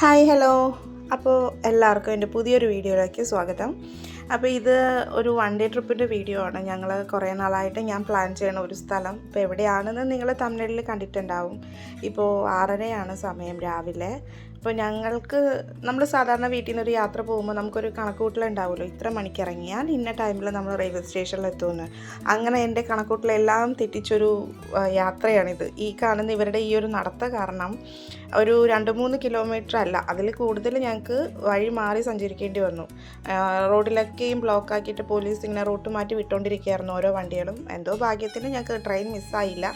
Hi hello. അപ്പോൾ എല്ലാവർക്കും എൻ്റെ പുതിയൊരു വീഡിയോയിലേക്ക് സ്വാഗതം. അപ്പോൾ ഇത് ഒരു വൺ ഡേ ട്രിപ്പിൻ്റെ വീഡിയോ ആണ്. ഞങ്ങൾ കുറേ നാളായിട്ട് ഞാൻ പ്ലാൻ ചെയ്യണ ഒരു സ്ഥലം ഇപ്പോൾ എവിടെയാണെന്ന് നിങ്ങൾ തമിഴ്നാട്ടിൽ കണ്ടിട്ടുണ്ടാവും. ഇപ്പോൾ 6:30 സമയം രാവിലെ. അപ്പോൾ നമ്മൾ സാധാരണ വീട്ടിൽ നിന്നൊരു യാത്ര പോകുമ്പോൾ നമുക്കൊരു കണക്കൂട്ടലുണ്ടാവുമല്ലോ, ഇത്ര മണിക്ക് ഇറങ്ങിയാൽ ഇന്ന ടൈമിൽ നമ്മൾ റെയിൽവേ സ്റ്റേഷനിൽ എത്തുമെന്ന്. അങ്ങനെ എൻ്റെ കണക്കൂട്ടലെല്ലാം തെറ്റിച്ചൊരു യാത്രയാണിത്. ഈ കാണുന്ന ഇവരുടെ ഈ ഒരു നടത്ത കാരണം ഒരു 2-3 കിലോമീറ്റർ അല്ല, അതിൽ കൂടുതൽ ഞങ്ങൾക്ക് വഴി മാറി സഞ്ചരിക്കേണ്ടി വന്നു. റോഡിലൊക്കെയും ബ്ലോക്കാക്കിയിട്ട് പോലീസ് ഇങ്ങനെ റൂട്ട് മാറ്റി വിട്ടുകൊണ്ടിരിക്കുകയായിരുന്നു ഓരോ വണ്ടികളും. എന്തോ ഭാഗ്യത്തിന് ഞങ്ങൾക്ക് ട്രെയിൻ മിസ്സായില്ല,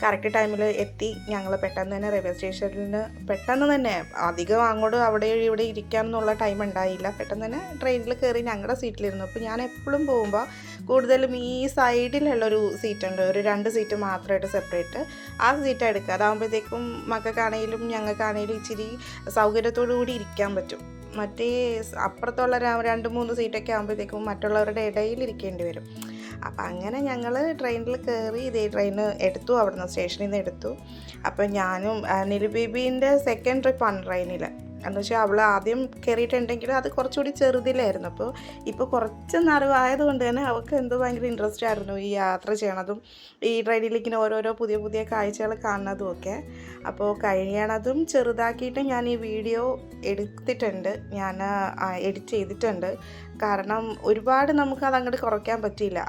കറക്റ്റ് ടൈമിൽ എത്തി. ഞങ്ങൾ പെട്ടെന്ന് തന്നെ റെയിൽവേ സ്റ്റേഷനിൽ പെട്ടെന്ന് തന്നെ, അധികം അങ്ങോട്ട് അവിടെ ഇവിടെ ഇരിക്കാമെന്നുള്ള ടൈം ഉണ്ടായില്ല. പെട്ടെന്ന് തന്നെ ട്രെയിനിൽ കയറി ഞങ്ങളുടെ സീറ്റിലിരുന്നു. അപ്പോൾ ഞാൻ എപ്പോഴും പോകുമ്പോൾ കൂടുതലും ഈ സൈഡിലുള്ളൊരു സീറ്റുണ്ട്, ഒരു 2 സീറ്റ് മാത്രമായിട്ട് സെപ്പറേറ്റ്, ആ സീറ്റ് എടുക്കുക. അതാകുമ്പോഴത്തേക്കും മക്കൾക്കാണെങ്കിലും ഞങ്ങൾക്കാണെങ്കിലും ഇച്ചിരി സൗകര്യത്തോടു കൂടി ഇരിക്കാൻ പറ്റും. മറ്റേ അപ്പുറത്തുള്ള 2-3 സീറ്റൊക്കെ ആകുമ്പോഴത്തേക്കും മറ്റുള്ളവരുടെ ഇടയിൽ ഇരിക്കേണ്ടി വരും. അപ്പം അങ്ങനെ ഞങ്ങൾ ട്രെയിനിൽ കയറി, ഇതേ ട്രെയിൻ എടുത്തു, അവിടുന്ന് സ്റ്റേഷനിൽ നിന്ന് എടുത്തു. അപ്പം ഞാനും നിലുബേബീൻ്റെ സെക്കൻഡ് ട്രിപ്പാണ് ട്രെയിനിൽ. എന്ന് വെച്ചാൽ അവൾ ആദ്യം കയറിയിട്ടുണ്ടെങ്കിലും അത് കുറച്ചുകൂടി ചെറുതിലായിരുന്നു. അപ്പോൾ ഇപ്പോൾ കുറച്ച് അറിവായതുകൊണ്ട് തന്നെ അവൾക്ക് എന്തോ ഭയങ്കര ഇൻട്രസ്റ്റ് ആയിരുന്നു ഈ യാത്ര ചെയ്യണതും ഈ ട്രെയിനിൽ ഇങ്ങനെ ഓരോരോ പുതിയ പുതിയ കാഴ്ചകൾ കാണുന്നതും ഒക്കെ. അപ്പോൾ കഴിയണതും ചെറുതാക്കിയിട്ട് ഞാൻ ഈ വീഡിയോ എടുത്തിട്ടുണ്ട്, ഞാൻ എഡിറ്റ് ചെയ്തിട്ടുണ്ട്. കാരണം ഒരുപാട് നമുക്കത് അങ്ങോട്ട് കുറയ്ക്കാൻ പറ്റിയില്ല.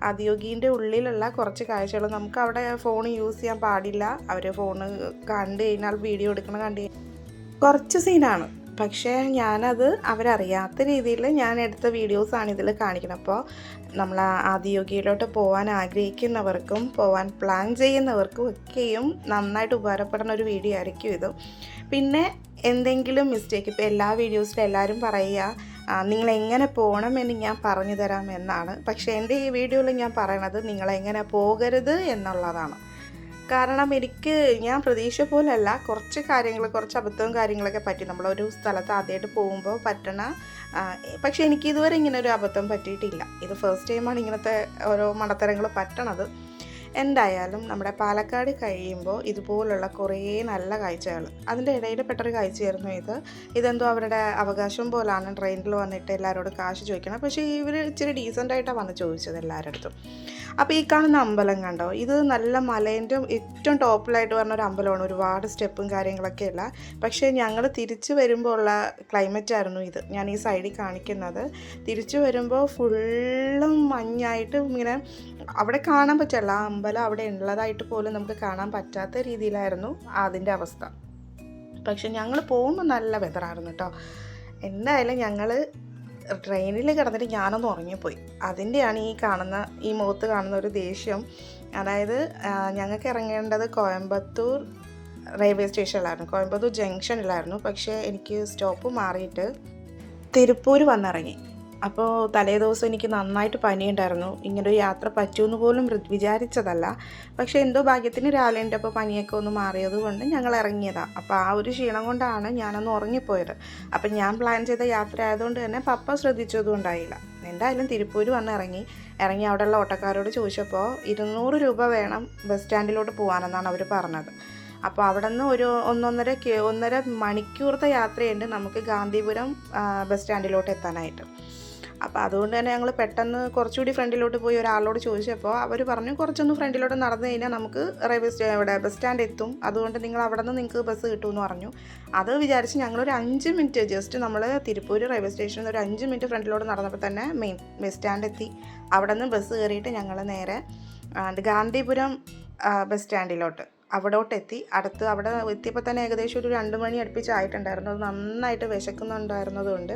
അതിയോഗീൻ്റെ ഉള്ളിലുള്ള കുറച്ച് കാഴ്ചകൾ നമുക്ക് അവിടെ ഫോൺ യൂസ് ചെയ്യാൻ പാടില്ല. അവർ ഫോണ് കണ്ടു കഴിഞ്ഞാൽ വീഡിയോ കണ്ടു കുറച്ച് സീനാണ്. പക്ഷേ ഞാനത് അവരറിയാത്ത രീതിയിൽ ഞാൻ എടുത്ത വീഡിയോസാണ് ഇതിൽ കാണിക്കുന്നത്. അപ്പോൾ നമ്മൾ ആദിയോഗിയിലോട്ട് പോകാൻ ആഗ്രഹിക്കുന്നവർക്കും പോകാൻ പ്ലാൻ ചെയ്യുന്നവർക്കും ഒക്കെയും നന്നായിട്ട് ഉപകാരപ്പെടുന്ന ഒരു വീഡിയോ ആയിരിക്കും ഇത്. പിന്നെ എന്തെങ്കിലും മിസ്റ്റേക്ക്, ഇപ്പോൾ എല്ലാ വീഡിയോസിലും എല്ലാവരും പറയുക നിങ്ങളെങ്ങനെ പോകണമെന്ന് ഞാൻ പറഞ്ഞു തരാം എന്നാണ്. പക്ഷേ എൻ്റെ ഈ വീഡിയോയിൽ ഞാൻ പറയണത് നിങ്ങളെങ്ങനെ പോകരുത് എന്നുള്ളതാണ്. കാരണം ഞാൻ പ്രതീക്ഷ പോലല്ല, കുറച്ച് അബദ്ധവും കാര്യങ്ങളൊക്കെ പറ്റി നമ്മളൊരു സ്ഥലത്ത് ആദ്യമായിട്ട് പോകുമ്പോൾ പറ്റണ. പക്ഷേ എനിക്കിതുവരെ ഇങ്ങനെ ഒരു അബദ്ധം പറ്റിയിട്ടില്ല. ഇത് ഫസ്റ്റ് ടൈമാണ് ഇങ്ങനത്തെ ഓരോ മണ്ടത്തരങ്ങൾ പറ്റണത്. എന്തായാലും നമ്മുടെ പാലക്കാട് കഴിയുമ്പോൾ ഇതുപോലുള്ള കുറേ നല്ല കാഴ്ചകൾ, അതിൻ്റെ ഇടയിൽ പെട്ടൊരു കാഴ്ചയായിരുന്നു ഇതെന്തോ അവരുടെ അവകാശം പോലാണ് ട്രെയിനിൽ വന്നിട്ട് എല്ലാവരോടും കാശ് ചോദിക്കണം. പക്ഷേ ഇവർ ഇച്ചിരി ഡീസൻ്റായിട്ടാണ് വന്ന് ചോദിച്ചത് എല്ലാവരുടെ അടുത്തും. അപ്പോൾ ഈ കാണുന്ന അമ്പലം കണ്ടോ, ഇത് നല്ല മലേൻ്റെ ഏറ്റവും ടോപ്പിലായിട്ട് പറഞ്ഞ ഒരു അമ്പലമാണ്, ഒരുപാട് സ്റ്റെപ്പും കാര്യങ്ങളൊക്കെ ഇല്ല. പക്ഷേ ഞങ്ങൾ തിരിച്ചു വരുമ്പോൾ ഉള്ള ക്ലൈമറ്റ് ആയിരുന്നു ഇത് ഞാൻ ഈ സൈഡിൽ കാണിക്കുന്നത്. തിരിച്ചു വരുമ്പോൾ ഫുള്ളും മഞ്ഞായിട്ട് ഇങ്ങനെ അവിടെ കാണാൻ പറ്റില്ല, ആ അമ്പലം അവിടെ ഉള്ളതായിട്ട് പോലും നമുക്ക് കാണാൻ പറ്റാത്ത രീതിയിലായിരുന്നു അതിൻ്റെ അവസ്ഥ. പക്ഷെ ഞങ്ങൾ പോകുമ്പോൾ നല്ല വെതറായിരുന്നു കേട്ടോ. എന്തായാലും ഞങ്ങൾ ട്രെയിനിൽ കിടന്നിട്ട് ഞാനൊന്ന് ഉറങ്ങിപ്പോയി. അതിൻ്റെയാണ് ഈ മുഖത്ത് കാണുന്ന ഒരു ദേഷ്യം. അതായത് ഞങ്ങൾക്ക് ഇറങ്ങേണ്ടത് കോയമ്പത്തൂർ റെയിൽവേ സ്റ്റേഷനിലായിരുന്നു, കോയമ്പത്തൂർ ജംഗ്ഷനിലായിരുന്നു. പക്ഷേ എനിക്ക് സ്റ്റോപ്പ് മാറിയിട്ട് തിരുപ്പൂർ വന്നിറങ്ങി. അപ്പോൾ തലേ ദിവസം എനിക്ക് നന്നായിട്ട് പനിയുണ്ടായിരുന്നു. ഇങ്ങനൊരു യാത്ര പറ്റുമെന്ന് പോലും വിചാരിച്ചതല്ല. പക്ഷേ എന്തോ ഭാഗ്യത്തിന് രാവിലെ എൻ്റെ അപ്പോൾ പനിയൊക്കെ ഒന്ന് മാറിയത് കൊണ്ട് ഞങ്ങൾ ഇറങ്ങിയതാണ്. അപ്പോൾ ആ ഒരു ക്ഷീണം കൊണ്ടാണ് ഞാനൊന്ന് ഉറങ്ങിപ്പോയത്. അപ്പം ഞാൻ പ്ലാൻ ചെയ്ത യാത്ര ആയതുകൊണ്ട് തന്നെ പപ്പ ശ്രദ്ധിച്ചതും ഉണ്ടായില്ല. എന്തായാലും തിരുപ്പൂർ വന്ന് ഇറങ്ങി അവിടെയുള്ള ഓട്ടോക്കാരോട് ചോദിച്ചപ്പോൾ 200 രൂപ വേണം ബസ് സ്റ്റാൻഡിലോട്ട് പോകാനെന്നാണ് അവർ പറഞ്ഞത്. അപ്പോൾ അവിടെ നിന്ന് ഒരു 1.5 മണിക്കൂറത്തെ യാത്രയുണ്ട് നമുക്ക് ഗാന്ധിപുരം ബസ് സ്റ്റാൻഡിലോട്ട് എത്താനായിട്ട്. അപ്പോൾ അതുകൊണ്ട് തന്നെ ഞങ്ങൾ പെട്ടെന്ന് കുറച്ചുകൂടി ഫ്രണ്ടിലോട്ട് പോയി ഒരാളോട് ചോദിച്ചപ്പോൾ അവർ പറഞ്ഞു കുറച്ചൊന്ന് ഫ്രണ്ടിലോട്ട് നടന്നു കഴിഞ്ഞാൽ നമുക്ക് ഇവിടെ ബസ് സ്റ്റാൻഡ് എത്തും, അതുകൊണ്ട് നിങ്ങൾ അവിടെ നിന്ന് നിങ്ങൾക്ക് ബസ് കിട്ടുമെന്ന് പറഞ്ഞു. അത് വിചാരിച്ച് ഞങ്ങളൊരു 5 മിനിറ്റ് ജസ്റ്റ് നമ്മൾ തിരുപ്പൂർ റെയിൽവേ സ്റ്റേഷനിൽ നിന്ന് ഒരു 5 മിനിറ്റ് ഫ്രണ്ടിലോട്ട് നടന്നപ്പോൾ തന്നെ മെയിൻ ബസ് സ്റ്റാൻഡ് എത്തി. അവിടെ നിന്ന് ബസ് കയറിയിട്ട് ഞങ്ങൾ നേരെ ഗാന്ധിപുരം ബസ് സ്റ്റാൻഡിലോട്ട് അവിടോട്ടെത്തി. അവിടെ എത്തിയപ്പോൾ തന്നെ ഏകദേശം ഒരു 2 മണി അടുപ്പിച്ചായിട്ടുണ്ടായിരുന്നു. അത് നന്നായിട്ട് വിശക്കുന്നുണ്ടായിരുന്നതുകൊണ്ട്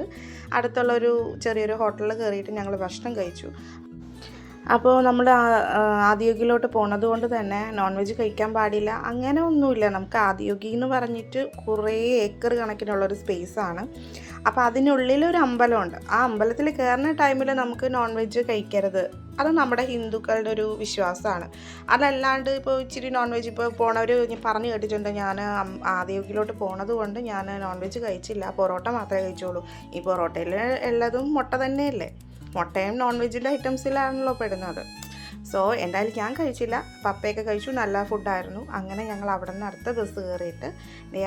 അടുത്തുള്ളൊരു ചെറിയൊരു ഹോട്ടലിൽ കയറിയിട്ട് ഞങ്ങൾ ഭക്ഷണം കഴിച്ചു. അപ്പോൾ നമ്മൾ ആദിയോഗിയിലോട്ട് പോണത് കൊണ്ട് തന്നെ നോൺ വെജ് കഴിക്കാൻ പാടില്ല അങ്ങനെ ഒന്നുമില്ല. നമുക്ക് ആദിയോഗി എന്ന് പറഞ്ഞിട്ട് കുറേ ഏക്കർ കണക്കിനുള്ളൊരു സ്പേസാണ്. അപ്പോൾ അതിനുള്ളിലൊരു അമ്പലമുണ്ട്. ആ അമ്പലത്തിൽ കയറുന്ന ടൈമിൽ നമുക്ക് നോൺ വെജ് കഴിക്കരുത്, അത് നമ്മുടെ ഹിന്ദുക്കളുടെ ഒരു വിശ്വാസമാണ്. അതല്ലാണ്ട് ഇപ്പോൾ ഇച്ചിരി നോൺ വെജ് ഇപ്പോൾ പോണവർ പറഞ്ഞു കേട്ടിട്ടുണ്ട്. ഞാൻ ആദിയോഗിയിലോട്ട് പോണത് കൊണ്ട് ഞാൻ നോൺ വെജ് കഴിച്ചില്ല, പൊറോട്ട മാത്രമേ കഴിച്ചുള്ളൂ. ഈ പൊറോട്ടയിൽ ഉള്ളതും മുട്ട തന്നെയല്ലേ, മുട്ടയും നോൺ വെജിൻ്റെ ഐറ്റംസിലാണല്ലോ പെടുന്നത്. സോ എന്തായാലും ഞാൻ കഴിച്ചില്ല, പപ്പയൊക്കെ കഴിച്ചു, നല്ല ഫുഡായിരുന്നു. അങ്ങനെ ഞങ്ങൾ അവിടെ നിന്ന് അടുത്ത ബസ് കയറിയിട്ട്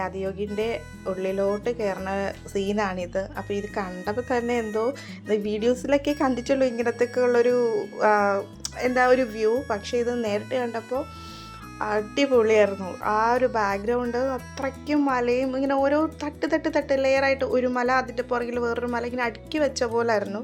ആദിയോഗിൻ്റെ ഉള്ളിലോട്ട് കയറുന്ന സീനാണിത്. അപ്പോൾ ഇത് കണ്ടപ്പോൾ തന്നെ എന്തോ വീഡിയോസിലൊക്കെ കണ്ടിട്ടുള്ളൂ ഇങ്ങനത്തെയൊക്കെ ഉള്ളൊരു എന്താ ഒരു വ്യൂ. പക്ഷേ ഇത് നേരിട്ട് കണ്ടപ്പോൾ അടിപൊളിയായിരുന്നു. ആ ഒരു ബാക്ക്ഗ്രൗണ്ട് അത്രയ്ക്കും മലയും ഇങ്ങനെ ഓരോ തട്ട് ലെയറായിട്ട് ഒരു മല, അതിൻ്റെ പുറകിൽ വേറൊരു മല ഇങ്ങനെ അടുക്കി വെച്ച പോലായിരുന്നു.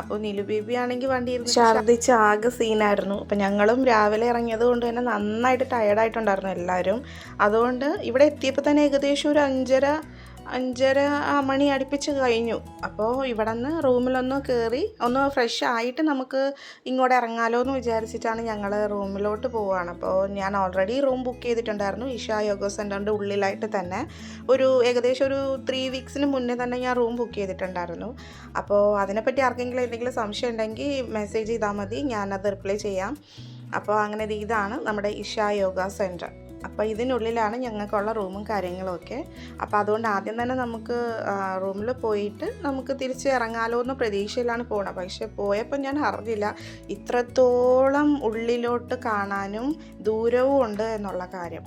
അപ്പോൾ നിലു ബേബി ആണെങ്കിൽ വണ്ടി ഇരുന്ന് ഛർദ്ദിച്ച് ആകെ സീനായിരുന്നു. അപ്പം ഞങ്ങളും രാവിലെ ഇറങ്ങിയത് കൊണ്ട് തന്നെ നന്നായിട്ട് ടയർഡായിട്ടുണ്ടായിരുന്നു എല്ലാവരും. അതുകൊണ്ട് ഇവിടെ എത്തിയപ്പോൾ തന്നെ ഏകദേശം ഒരു 5:30 മണി അടുപ്പിച്ച് കഴിഞ്ഞു. അപ്പോൾ ഇവിടെ നിന്ന് റൂമിലൊന്ന് കയറി ഒന്ന് ഫ്രഷ് ആയിട്ട് നമുക്ക് ഇങ്ങോട്ട് ഇറങ്ങാമല്ലോ എന്ന് വിചാരിച്ചിട്ടാണ് ഞങ്ങൾ റൂമിലോട്ട് പോവുകയാണ്. അപ്പോൾ ഞാൻ ഓൾറെഡി റൂം ബുക്ക് ചെയ്തിട്ടുണ്ടായിരുന്നു ഇഷ യോഗ സെൻ്ററിൻ്റെ ഉള്ളിലായിട്ട് തന്നെ. ഏകദേശം ഒരു 3 വീക്സിന് മുന്നേ തന്നെ ഞാൻ റൂം ബുക്ക് ചെയ്തിട്ടുണ്ടായിരുന്നു. അപ്പോൾ അതിനെപ്പറ്റി ആർക്കെങ്കിലും എന്തെങ്കിലും സംശയം ഉണ്ടെങ്കിൽ മെസ്സേജ് ചെയ്താൽ മതി, ഞാനത് റിപ്ലൈ ചെയ്യാം. അപ്പോൾ അങ്ങനെ ഇതാണ് നമ്മുടെ ഇഷ യോഗ സെൻറ്റർ. അപ്പോൾ ഇതിനുള്ളിലാണ് ഞങ്ങൾക്കുള്ള റൂമും കാര്യങ്ങളുമൊക്കെ. അപ്പോൾ അതുകൊണ്ട് ആദ്യം തന്നെ നമുക്ക് റൂമിൽ പോയിട്ട് നമുക്ക് തിരിച്ച് ഇറങ്ങാമല്ലോ എന്ന് പ്രതീക്ഷയിലാണ് പോകണം. പക്ഷേ പോയപ്പോൾ ഞാൻ അറിഞ്ഞില്ല ഇത്രത്തോളം ഉള്ളിലോട്ട് കാണാനും ദൂരവും ഉണ്ട് എന്നുള്ള കാര്യം.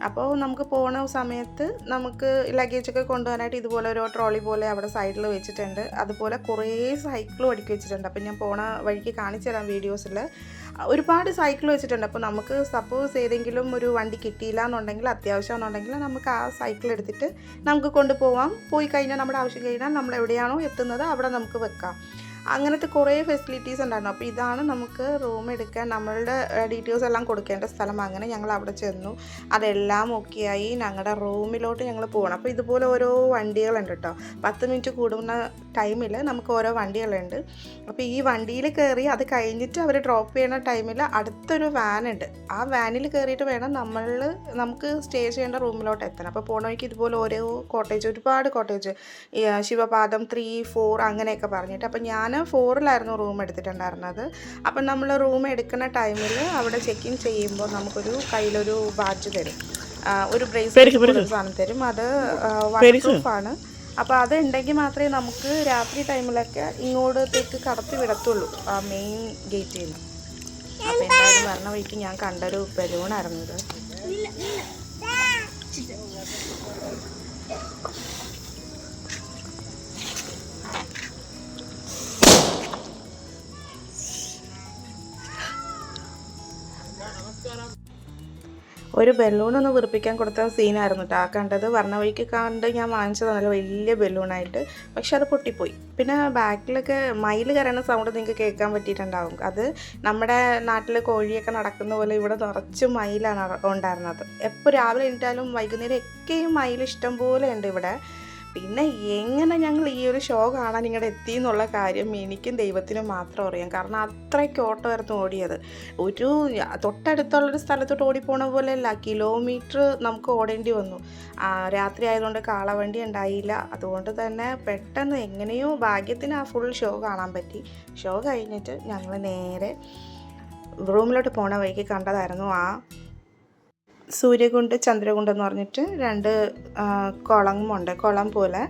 അപ്പോൾ നമുക്ക് പോണ സമയത്ത് നമുക്ക് ലഗേജൊക്കെ കൊണ്ടുപോകാനായിട്ട് ഇതുപോലെ ഒരു ട്രോളി പോലെ അവിടെ സൈഡിൽ വെച്ചിട്ടുണ്ട്. അതുപോലെ കുറേ സൈക്കിളും അടുക്കി വെച്ചിട്ടുണ്ട്. അപ്പോൾ ഞാൻ പോണ വഴിക്ക് കാണിച്ചു തരാം വീഡിയോസിൽ. ഒരുപാട് സൈക്കിൾ വെച്ചിട്ടുണ്ട്. അപ്പോൾ നമുക്ക് സപ്പോസ് ഏതെങ്കിലും ഒരു വണ്ടി കിട്ടിയില്ല എന്നുണ്ടെങ്കിൽ, അത്യാവശ്യം എന്നുണ്ടെങ്കിൽ നമുക്ക് ആ സൈക്കിൾ എടുത്തിട്ട് നമുക്ക് കൊണ്ടുപോകാം. പോയി കഴിഞ്ഞാൽ നമ്മുടെ ആവശ്യം കഴിഞ്ഞാൽ നമ്മൾ എവിടെയാണോ എത്തുന്നത് അവിടെ നമുക്ക് വെക്കാം. അങ്ങനത്തെ കുറേ ഫെസിലിറ്റീസ് ഉണ്ടായിരുന്നു. അപ്പോൾ ഇതാണ് നമുക്ക് റൂം എടുക്കാൻ നമ്മളുടെ ഡീറ്റെയിൽസ് എല്ലാം കൊടുക്കേണ്ട സ്ഥലം. അങ്ങനെ ഞങ്ങൾ അവിടെ ചെന്നു, അതെല്ലാം ഓക്കെയായി ഞങ്ങളുടെ റൂമിലോട്ട് ഞങ്ങൾ പോകണം. അപ്പോൾ ഇതുപോലെ ഓരോ വണ്ടികളുണ്ട് കേട്ടോ. 10 മിനിറ്റ് കൂടുന്ന ടൈമിൽ നമുക്ക് ഓരോ വണ്ടികളുണ്ട്. അപ്പോൾ ഈ വണ്ടിയിൽ കയറി അത് കഴിഞ്ഞിട്ട് അവർ ഡ്രോപ്പ് ചെയ്യുന്ന ടൈമിൽ അടുത്തൊരു വാനുണ്ട്. ആ വാനിൽ കയറിയിട്ട് വേണം നമുക്ക് സ്റ്റേ ചെയ്യേണ്ട റൂമിലോട്ട് എത്തണം. അപ്പോൾ പോണ വഴിക്ക് ഇതുപോലെ ഓരോ കോട്ടേജ്, ഒരുപാട് കോട്ടേജ്, ശിവപാദം 3, 4 അങ്ങനെയൊക്കെ പറഞ്ഞിട്ട്. അപ്പോൾ ഞാൻ 4-ലായിരുന്നു റൂം എടുത്തിട്ടുണ്ടായിരുന്നത്. അപ്പം നമ്മൾ റൂം എടുക്കുന്ന ടൈമിൽ അവിടെ ചെക്ക് ഇൻ ചെയ്യുമ്പോൾ നമുക്കൊരു കയ്യിലൊരു ബാഡ്ജ് തരും, ഒരു ബ്രേസ്ലെറ്റ് സാധനം തരും. അത് വാട്ടർ പ്രൂഫാണ്. അപ്പോൾ അത് ഉണ്ടെങ്കിൽ മാത്രമേ നമുക്ക് രാത്രി ടൈമിലൊക്കെ ഇങ്ങോട്ടേക്ക് കടത്തി വിടത്തുള്ളൂ, മെയിൻ ഗേറ്റിൽ നിന്ന്. അപ്പോൾ എന്തായാലും പറഞ്ഞ വഴിക്ക് ഞാൻ കണ്ടൊരു ബലൂണായിരുന്നു ഇത്. ഒരു ബലൂണൊന്ന് വീർപ്പിക്കാൻ കൊടുത്ത സീനായിരുന്നു കേട്ടോ ആ കണ്ടത്. പറഞ്ഞ വഴിക്ക് കണ്ട് ഞാൻ വാങ്ങിച്ചത് നല്ല വലിയ ബലൂണായിട്ട്, പക്ഷെ അത് പൊട്ടിപ്പോയി. പിന്നെ ബാക്കിലൊക്കെ മയിൽ കരയുന്ന സൗണ്ട് നിങ്ങൾക്ക് കേൾക്കാൻ പറ്റിയിട്ടുണ്ടാവും. അത് നമ്മുടെ നാട്ടിൽ കോഴിയൊക്കെ നടക്കുന്ന പോലെ ഇവിടെ നിറച്ച് മയിലാണ് ഉണ്ടായിരുന്നത്. എപ്പോൾ രാവിലെ എണീറ്റാലും വൈകുന്നേരം ഒക്കെയും മയിൽ ഇഷ്ടം പോലെ ഉണ്ട് ഇവിടെ. പിന്നെ എങ്ങനെ ഞങ്ങൾ ഈ ഒരു ഷോ കാണാൻ ഇങ്ങോട്ട് എത്തി എന്നുള്ള കാര്യം എനിക്കും ദൈവത്തിനും മാത്രം അറിയാം. കാരണം അത്രയ്ക്ക് ഓട്ടമായിരുന്നു ഓടിയത്. ഒരു തൊട്ടടുത്തുള്ളൊരു സ്ഥലത്തോട്ട് ഓടിപ്പോണ പോലെയല്ല, കിലോമീറ്റർ നമുക്ക് ഓടേണ്ടി വന്നു. രാത്രി ആയതുകൊണ്ട് കാളവണ്ടി ഉണ്ടായില്ല. അതുകൊണ്ട് തന്നെ പെട്ടെന്ന് എങ്ങനെയോ ഭാഗ്യത്തിന് ആ ഫുൾ ഷോ കാണാൻ പറ്റി. ഷോ കഴിഞ്ഞിട്ട് ഞങ്ങൾ നേരെ റൂമിലോട്ട് പോണ വഴിക്ക് കണ്ടതായിരുന്നു ആ സൂര്യകുണ്ട് ചന്ദ്രകുണ്ട് എന്ന് പറഞ്ഞിട്ട് 2 കുളമുണ്ട്, കുളം പോലെ.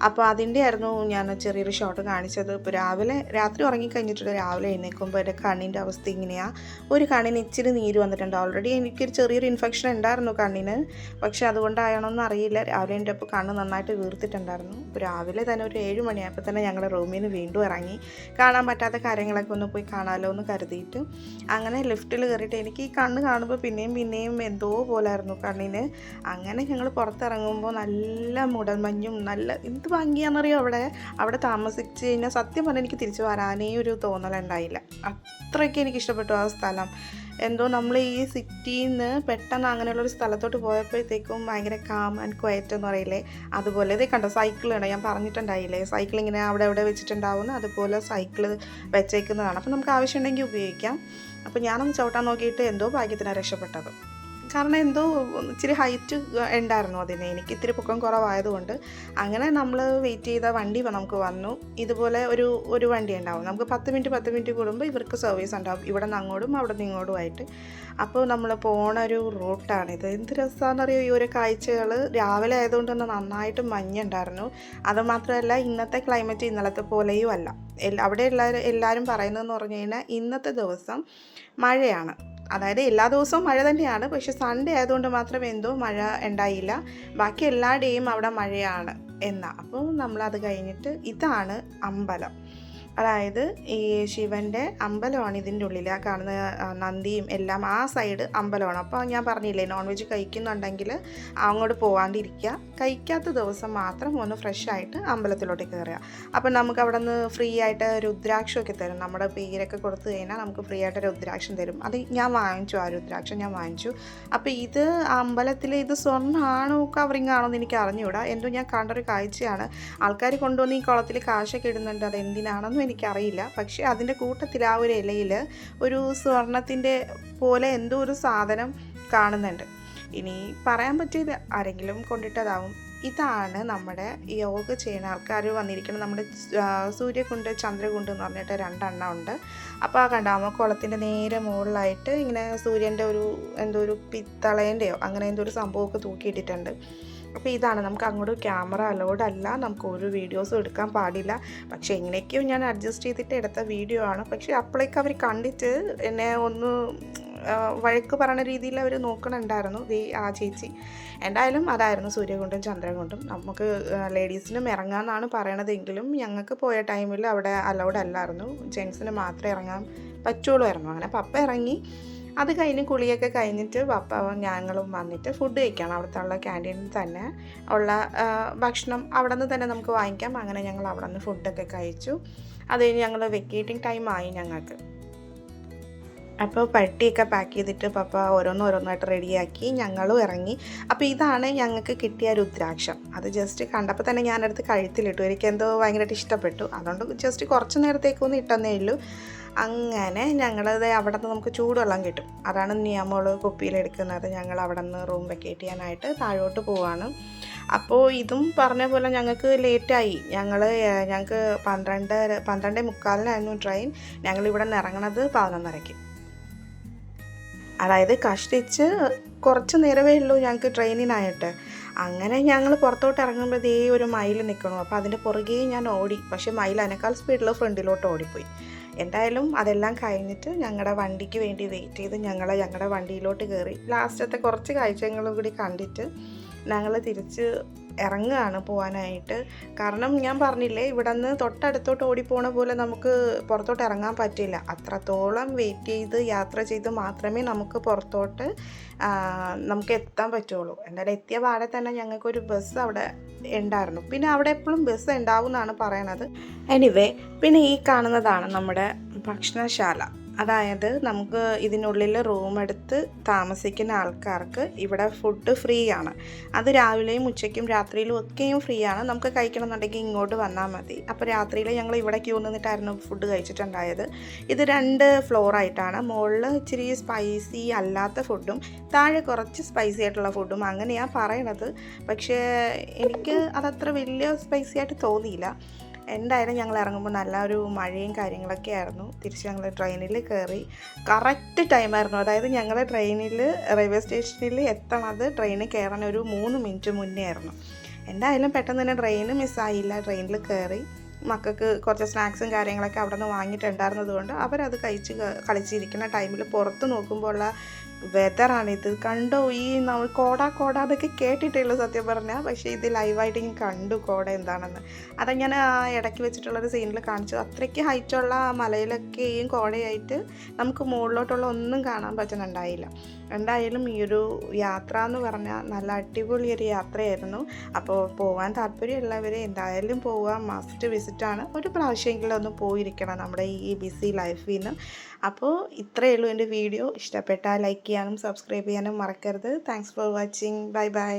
അപ്പോൾ അതിൻ്റെ ആയിരുന്നു ഞാൻ ചെറിയൊരു ഷോട്ട് കാണിച്ചത്. ഇപ്പോൾ രാത്രി ഉറങ്ങിക്കഴിഞ്ഞിട്ട് രാവിലെ എഴുന്നേൽക്കുമ്പോൾ എൻ്റെ കണ്ണിൻ്റെ അവസ്ഥ ഇങ്ങനെയാണ്. ഒരു കണ്ണിന് ഇച്ചിരി നീര് വന്നിട്ടുണ്ട്. ഓൾറെഡി എനിക്കൊരു ചെറിയൊരു ഇൻഫെക്ഷൻ ഉണ്ടായിരുന്നു കണ്ണിന്, പക്ഷെ അതുകൊണ്ടായണമെന്ന് അറിയില്ല. രാവിലെ എൻ്റെ അപ്പോൾ കണ്ണ് നന്നായിട്ട് വീർത്തിട്ടുണ്ടായിരുന്നു. ഇപ്പോൾ രാവിലെ തന്നെ ഒരു 7 മണിയായപ്പോൾ തന്നെ ഞങ്ങളുടെ റൂമിൽ നിന്ന് വീണ്ടും ഇറങ്ങി കാണാൻ പറ്റാത്ത കാര്യങ്ങളൊക്കെ ഒന്ന് പോയി കാണാമല്ലോ എന്ന് കരുതിയിട്ട് അങ്ങനെ ലിഫ്റ്റിൽ കയറിയിട്ട് എനിക്ക് ഈ കണ്ണ് കാണുമ്പോൾ പിന്നെയും എന്തോ പോലായിരുന്നു കണ്ണിന്. അങ്ങനെ ഞങ്ങൾ പുറത്തിറങ്ങുമ്പോൾ നല്ല മൂടൽമഞ്ഞും നല്ല എന്ത് ഭംഗിയാണെന്നറിയോ അവിടെ താമസിച്ച് കഴിഞ്ഞാൽ സത്യം പറഞ്ഞാൽ എനിക്ക് തിരിച്ചു വരാനേ ഒരു തോന്നലുണ്ടായില്ല. അത്രയ്ക്ക് എനിക്ക് ഇഷ്ടപ്പെട്ടു ആ സ്ഥലം. എന്തോ നമ്മൾ ഈ സിറ്റിയിൽ നിന്ന് പെട്ടെന്ന് അങ്ങനെയുള്ളൊരു സ്ഥലത്തോട്ട് പോയപ്പോഴത്തേക്കും ഭയങ്കര കാം ആൻഡ് ക്വയറ്റ് എന്ന് പറയില്ലേ, അതുപോലെ ഇതേ കണ്ടോ സൈക്കിളാണ് ഞാൻ പറഞ്ഞിട്ടുണ്ടായില്ലേ, സൈക്കിൾ ഇങ്ങനെ അവിടെ വെച്ചിട്ടുണ്ടാവുന്നു, അതുപോലെ സൈക്കിൾ വെച്ചേക്കുന്നതാണ്. അപ്പോൾ നമുക്ക് ആവശ്യമുണ്ടെങ്കിൽ ഉപയോഗിക്കാം. അപ്പോൾ ഞാനൊന്ന് ചവിട്ടാൻ നോക്കിയിട്ട് എന്തോ ഭാഗ്യത്തിനാണ് രക്ഷപ്പെട്ടത്. കാരണം എന്തോ ഇച്ചിരി ഹൈറ്റ് ഉണ്ടായിരുന്നു അതിന്, എനിക്ക് ഇത്തിരി പൊക്കം കുറവായതുകൊണ്ട്. അങ്ങനെ നമ്മൾ വെയിറ്റ് ചെയ്ത വണ്ടി നമുക്ക് വന്നു. ഇതുപോലെ ഒരു വണ്ടി ഉണ്ടാവും, നമുക്ക് 10 മിനിറ്റ് കൂടുമ്പോൾ ഇവർക്ക് സർവീസ് ഉണ്ടാവും, ഇവിടെ നിന്ന് അങ്ങോട്ടും അവിടെ നിന്ന് ഇങ്ങോട്ടുമായിട്ട്. അപ്പോൾ നമ്മൾ പോണ ഒരു റൂട്ടാണിത്. എന്ത് രസമാണെന്നറിയോ ഈ ഒരു കാഴ്ചകൾ. രാവിലെ ആയതുകൊണ്ട് തന്നെ നന്നായിട്ട് മഞ്ഞുണ്ടായിരുന്നു. അതുമാത്രമല്ല ഇന്നത്തെ ക്ലൈമറ്റ് ഇന്നലത്തെ പോലെയും അല്ല. അവിടെ എല്ലാവരും പറയുന്നതെന്ന് പറഞ്ഞു കഴിഞ്ഞാൽ ഇന്നത്തെ ദിവസം മഴയാണ്. അതായത് എല്ലാ ദിവസവും മഴ തന്നെയാണ്, പക്ഷെ സൺഡേ ആയതുകൊണ്ട് മാത്രം എന്തോ മഴ ഉണ്ടായില്ല. ബാക്കി എല്ലാ ഡേയും അവിടെ മഴയാണ് എന്നാ. അപ്പോൾ നമ്മളത് കഴിഞ്ഞിട്ട് ഇതാണ് അമ്പലം. അതായത് ഈ ശിവൻ്റെ അമ്പലമാണ് ഇതിൻ്റെ ഉള്ളിൽ. ആ കാണുന്ന നന്ദിയും എല്ലാം ആ സൈഡ് അമ്പലമാണ്. അപ്പോൾ ഞാൻ പറഞ്ഞില്ലേ, നോൺ വെജ് കഴിക്കുന്നുണ്ടെങ്കിൽ അങ്ങോട്ട് പോകാണ്ടിരിക്കുക. കഴിക്കാത്ത ദിവസം മാത്രം ഒന്ന് ഫ്രഷ് ആയിട്ട് അമ്പലത്തിലോട്ട് കയറുക. അപ്പം നമുക്ക് അവിടെ നിന്ന് ഫ്രീ ആയിട്ട് രുദ്രാക്ഷമൊക്കെ തരും. നമ്മുടെ പേരൊക്കെ കൊടുത്തു കഴിഞ്ഞാൽ നമുക്ക് ഫ്രീ ആയിട്ട് രുദ്രാക്ഷം തരും. അത് ഞാൻ വാങ്ങിച്ചു, ആ രുദ്രാക്ഷം ഞാൻ വാങ്ങിച്ചു. അപ്പോൾ ഇത് അമ്പലത്തിൽ ഇത് സ്വർണ്ണമാണോ കവറിങ് ആണോ എന്ന് എനിക്ക് അറിഞ്ഞുകൂടാ. എന്തോ ഞാൻ കണ്ടൊരു കാഴ്ചയാണ്. ആൾക്കാർ കൊണ്ടുവന്ന് ഈ കുളത്തിൽ കാശൊക്കെ ഇടുന്നുണ്ട്, അത് എന്തിനാണെന്നും എനിക്കറിയില്ല. പക്ഷേ അതിൻ്റെ കൂട്ടത്തിൽ ആ ഒരു ഇലയിൽ ഒരു സ്വർണത്തിൻ്റെ പോലെ എന്തോ ഒരു സാധനം കാണുന്നുണ്ട്. ഇനി പറയാൻ പറ്റില്ല, ആരെങ്കിലും കൊണ്ടിട്ടതാവും. ഇതാണ് നമ്മുടെ യോഗ ചെയ്യുന്ന ആൾക്കാർ വന്നിരിക്കുന്നത്. നമ്മുടെ സൂര്യകുണ്ട് ചന്ദ്രകുണ്ട് എന്ന് പറഞ്ഞിട്ട് 2 എണ്ണം ഉണ്ട്. അപ്പോൾ ആ കണ്ടാകുമ്പോൾ കുളത്തിൻ്റെ നേരെ മുകളിലായിട്ട് ഇങ്ങനെ സൂര്യൻ്റെ എന്തോ ഒരു പിത്തളേൻ്റെയോ അങ്ങനെ എന്തോ ഒരു സംഭവമൊക്കെ തൂക്കിയിട്ടിട്ടുണ്ട്. അപ്പോൾ ഇതാണ്, നമുക്ക് അങ്ങോട്ട് ക്യാമറ അലൗഡ് അല്ല, നമുക്ക് ഒരു വീഡിയോസും എടുക്കാൻ പാടില്ല. പക്ഷേ എങ്ങനെയൊക്കെയോ ഞാൻ അഡ്ജസ്റ്റ് ചെയ്തിട്ട് എടുത്ത വീഡിയോ ആണ്. പക്ഷേ അപ്പോഴേക്ക് അവർ കണ്ടിട്ട് എന്നെ ഒന്ന് വഴക്ക് പറയുന്ന രീതിയിൽ അവർ നോക്കണുണ്ടായിരുന്നു, ആ ചേച്ചി. എന്തായാലും അതായിരുന്നു സൂര്യകുണ്ടും ചന്ദ്രകുണ്ടും. നമുക്ക് ലേഡീസിനും ഇറങ്ങാമെന്നാണ് പറയണതെങ്കിലും ഞങ്ങൾക്ക് പോയ ടൈമിൽ അവിടെ അലൗഡ് അല്ലായിരുന്നു, ജെൻസിന് മാത്രമേ ഇറങ്ങാൻ പറ്റുള്ളൂ. അങ്ങനെ പപ്പ ഇറങ്ങി. അത് കഴിഞ്ഞ് കുളിയൊക്കെ കഴിഞ്ഞിട്ട് പപ്പ ഞങ്ങളും വന്നിട്ട് ഫുഡ് കഴിക്കണം. അവിടുത്തെ ക്യാൻറ്റീനിൽ തന്നെ ഉള്ള ഭക്ഷണം അവിടെ നിന്ന് തന്നെ നമുക്ക് വാങ്ങിക്കാം. അങ്ങനെ ഞങ്ങൾ അവിടെ നിന്ന് ഫുഡൊക്കെ കഴിച്ചു. അത് കഴിഞ്ഞ് ഞങ്ങൾ വെക്കേറ്റിംഗ് ടൈമായി ഞങ്ങൾക്ക്. അപ്പോൾ പട്ടിയൊക്കെ പാക്ക് ചെയ്തിട്ട് പപ്പ ഓരോന്നോരോന്നായിട്ട് റെഡിയാക്കി ഞങ്ങളും ഇറങ്ങി. അപ്പോൾ ഇതാണ് ഞങ്ങൾക്ക് കിട്ടിയ രുദ്രാക്ഷം. അത് ജസ്റ്റ് കണ്ടപ്പോൾ തന്നെ ഞാനടുത്ത് കഴുത്തിലിട്ടു. എനിക്കെന്തോ ഭയങ്കരമായിട്ട് ഇഷ്ടപ്പെട്ടു. അതുകൊണ്ട് ജസ്റ്റ് കുറച്ച് നേരത്തേക്കൊന്നും ഇട്ടെന്നേ ഉള്ളൂ. അങ്ങനെ ഞങ്ങളത് അവിടെ നിന്ന് നമുക്ക് ചൂടുവെള്ളം കിട്ടും, അതാണ് നിയമങ്ങൾ കുപ്പിയിലെടുക്കുന്നത്. ഞങ്ങൾ അവിടെ നിന്ന് റൂം വെക്കേറ്റ് ചെയ്യാനായിട്ട് താഴോട്ട് പോവാണ്. അപ്പോൾ ഇതും പറഞ്ഞ പോലെ ഞങ്ങൾക്ക് ലേറ്റായി. ഞങ്ങൾക്ക് 12:45 ട്രെയിൻ. ഞങ്ങളിവിടെ നിന്ന് ഇറങ്ങണത് 11:30. അതായത് കഷ്ടിച്ച് കുറച്ച് നേരമേ ഉള്ളൂ ഞങ്ങൾക്ക് ട്രെയിനിനായിട്ട്. അങ്ങനെ ഞങ്ങൾ പുറത്തോട്ട് ഇറങ്ങുമ്പോഴേ ഒരു മയിൽ നിൽക്കണം. അപ്പോൾ അതിൻ്റെ പുറകെ ഞാൻ ഓടി. പക്ഷേ മയിൽ അതിനേക്കാൾ സ്പീഡിൽ ഫ്രണ്ടിലോട്ട് ഓടിപ്പോയി. എന്തായാലും അതെല്ലാം കഴിഞ്ഞിട്ട് ഞങ്ങളുടെ വണ്ടിക്ക് വേണ്ടി വെയിറ്റ് ചെയ്ത് ഞങ്ങളുടെ വണ്ടിയിലോട്ട് കയറി. ലാസ്റ്റത്തെ കുറച്ച് കാഴ്ചകളും കൂടി കണ്ടിട്ട് ഞങ്ങൾ തിരിച്ച് ഇറങ്ങുകയാണ് പോകാനായിട്ട്. കാരണം ഞാൻ പറഞ്ഞില്ലേ, ഇവിടെ നിന്ന് തൊട്ടടുത്തോട്ട് ഓടിപ്പോണ പോലെ നമുക്ക് പുറത്തോട്ട് ഇറങ്ങാൻ പറ്റില്ല. അത്രത്തോളം വെയിറ്റ് ചെയ്ത് യാത്ര ചെയ്ത് മാത്രമേ നമുക്ക് പുറത്തോട്ട് നമുക്ക് എത്താൻ പറ്റുള്ളൂ. എന്തായാലും എത്തിയ പാടെ തന്നെ ഞങ്ങൾക്കൊരു ബസ് അവിടെ ഉണ്ടായിരുന്നു. പിന്നെ അവിടെ എപ്പോഴും ബസ് ഉണ്ടാവും എന്നാണ് പറയണത്. എനിവേ, പിന്നെ ഈ കാണുന്നതാണ് നമ്മുടെ ഭക്ഷണശാല. അതായത് നമുക്ക് ഇതിനുള്ളിൽ റൂം എടുത്ത് താമസിക്കുന്ന ആൾക്കാർക്ക് ഇവിടെ ഫുഡ് ഫ്രീ ആണ്. അത് രാവിലെയും ഉച്ചയ്ക്കും രാത്രിയിലും ഒക്കെയും ഫ്രീ ആണ്. നമുക്ക് കഴിക്കണമെന്നുണ്ടെങ്കിൽ ഇങ്ങോട്ട് വന്നാൽ മതി. അപ്പോൾ രാത്രിയിൽ ഞങ്ങൾ ഇവിടെ ക്യൂ നിന്നിട്ടായിരുന്നു ഫുഡ് കഴിച്ചിട്ടുണ്ടായത്. ഇത് 2 ഫ്ലോറായിട്ടാണ്. മുകളിൽ ഇച്ചിരി സ്പൈസി അല്ലാത്ത ഫുഡും താഴെ കുറച്ച് സ്പൈസി ആയിട്ടുള്ള ഫുഡും അങ്ങനെയാണ് പറയണത്. പക്ഷേ എനിക്ക് അതത്ര വലിയ സ്പൈസി ആയിട്ട് തോന്നിയില്ല. എന്തായാലും ഞങ്ങൾ ഇറങ്ങുമ്പോൾ നല്ല ഒരു മഴയും കാര്യങ്ങളൊക്കെ ആയിരുന്നു. തിരിച്ച് ഞങ്ങൾ ട്രെയിനിൽ കയറി. കറക്റ്റ് ടൈമായിരുന്നു. അതായത് ഞങ്ങൾ ട്രെയിനിൽ റെയിൽവേ സ്റ്റേഷനിൽ എത്തണത് ട്രെയിനിൽ കയറാൻ ഒരു 3 മിനിറ്റ് മുന്നേ ആയിരുന്നു. എന്തായാലും പെട്ടെന്ന് തന്നെ ട്രെയിൻ മിസ്സായില്ല. ട്രെയിനിൽ കയറി മക്കൾക്ക് കുറച്ച് സ്നാക്സും കാര്യങ്ങളൊക്കെ അവിടെ നിന്ന് വാങ്ങിയിട്ടുണ്ടായിരുന്നത് കൊണ്ട് അവരത് കളിച്ചിരിക്കുന്ന ടൈമിൽ പുറത്ത് നോക്കുമ്പോൾ ഉള്ള വെതറാണിത്. കണ്ടോ, ഈ നമ്മൾ കോട അതൊക്കെ കേട്ടിട്ടുള്ളൂ സത്യം പറഞ്ഞാൽ. പക്ഷേ ഇത് ലൈവായിട്ട് ഞാൻ കണ്ടു കോട എന്താണെന്ന്. അത് ഞാൻ ആ ഇടയ്ക്ക് വെച്ചിട്ടുള്ളൊരു സീനിൽ കാണിച്ചു. അത്രയ്ക്ക് ഹൈറ്റുള്ള ആ മലയിലൊക്കെയും കോടയായിട്ട് നമുക്ക് മുകളിലോട്ടുള്ള ഒന്നും കാണാൻ പറ്റുന്നുണ്ടായില്ല. എന്തായാലും ഈ ഒരു യാത്ര എന്ന് പറഞ്ഞാൽ നല്ല അടിപൊളിയൊരു യാത്രയായിരുന്നു. അപ്പോൾ പോകാൻ താല്പര്യമുള്ളവർ എന്തായാലും പോകാൻ മസ്റ്റ് വിസിറ്റാണ്. ഒരു പ്രാവശ്യമെങ്കിലും ഒന്ന് പോയിരിക്കണം നമ്മുടെ ഈ ബിസി ലൈഫിൽ നിന്ന്. അപ്പോൾ ഇത്രയേ ഉള്ളൂ എൻ്റെ വീഡിയോ. ഇഷ്ടപ്പെട്ടാൽ ലൈക്ക് ചെയ്യാനും സബ്സ്ക്രൈബ് ചെയ്യാനും മറക്കരുത്. Thanks for watching. Bye bye.